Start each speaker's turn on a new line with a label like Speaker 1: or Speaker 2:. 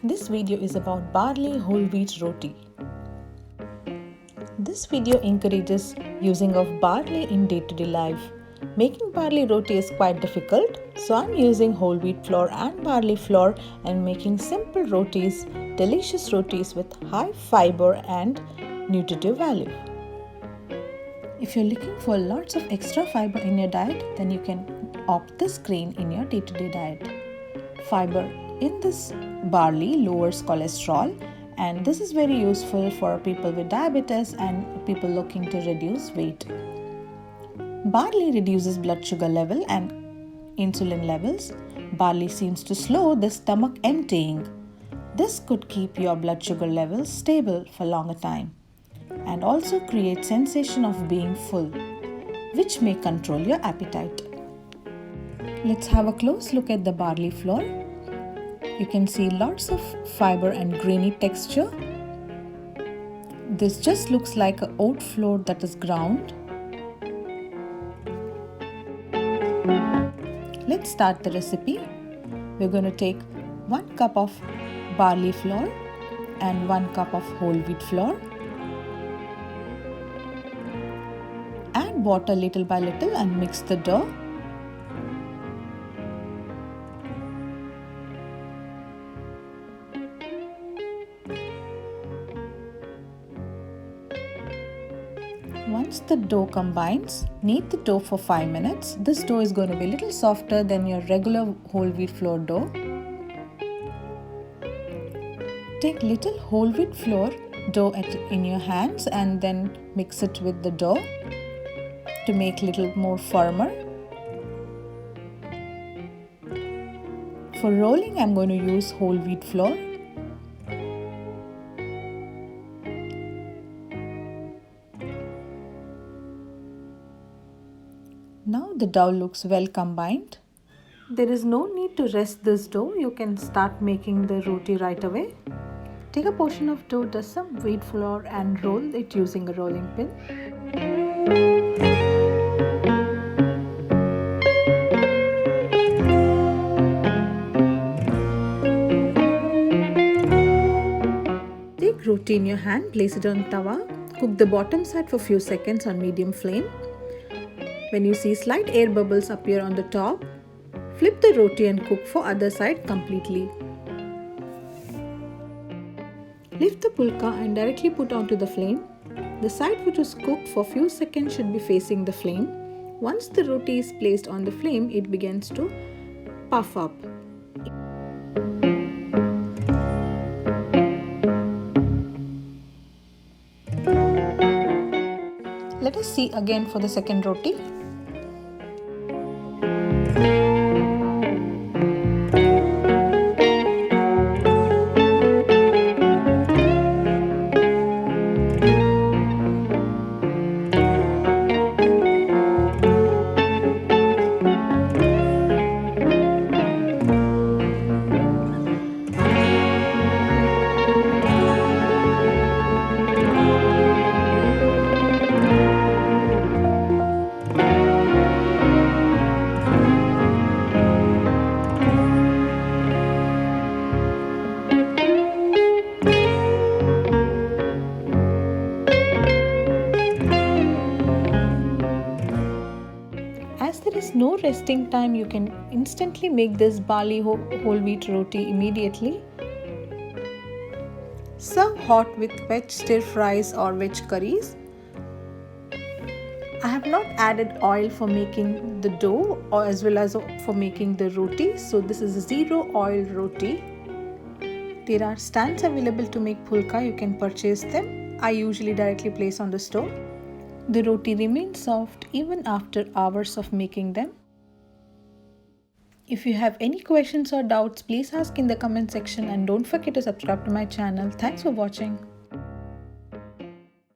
Speaker 1: This video is about barley whole wheat roti. This video encourages using of barley in day-to-day life. Making barley roti is quite difficult, so I'm using whole wheat flour and barley flour and making simple rotis, delicious rotis with high fiber and nutritive value. If you're looking for lots of extra fiber in your diet, then you can opt this grain in your day-to-day diet. Fiber in this barley lowers cholesterol, and this is very useful for people with diabetes and people looking to reduce weight. Barley reduces blood sugar level and insulin levels. Barley seems to slow the stomach emptying. This could keep your blood sugar levels stable for longer time and also create sensation of being full, which may control your appetite. Let's have a close look at the barley flour. You can see lots of fiber and grainy texture. This just looks like an oat flour that is ground. Let's start the recipe. We're going to take 1 cup of barley flour and 1 cup of whole wheat flour. Add water little by little and mix the dough. Once the dough combines, knead the dough for 5 minutes. This dough is going to be a little softer than your regular whole wheat flour dough. Take little whole wheat flour dough in your hands and then mix it with the dough to make little more firmer. For rolling, I'm going to use whole wheat flour. Now the dough looks well combined. There is no need to rest this dough. You can start making the roti right away. Take a portion of dough, dust some wheat flour and roll it using a rolling pin. Take roti in your hand, place it on tawa. Cook the bottom side for few seconds on medium flame. When you see slight air bubbles appear on the top, flip the roti and cook for other side completely. Lift the pulka and directly put onto the flame. The side which was cooked for few seconds should be facing the flame. Once the roti is placed on the flame, it begins to puff up. Let us see again for the second roti. As there is no resting time, you can instantly make this barley whole wheat roti immediately. Serve hot with veg stir fries or veg curries. I have not added oil for making the dough or as well as for making the roti, so this is a zero oil roti. There are stands available to make pulka. You can purchase them. I usually directly place on the stove. The roti remains soft even after hours of making them. If you have any questions or doubts, please ask in the comment section and don't forget to subscribe to my channel. Thanks for watching.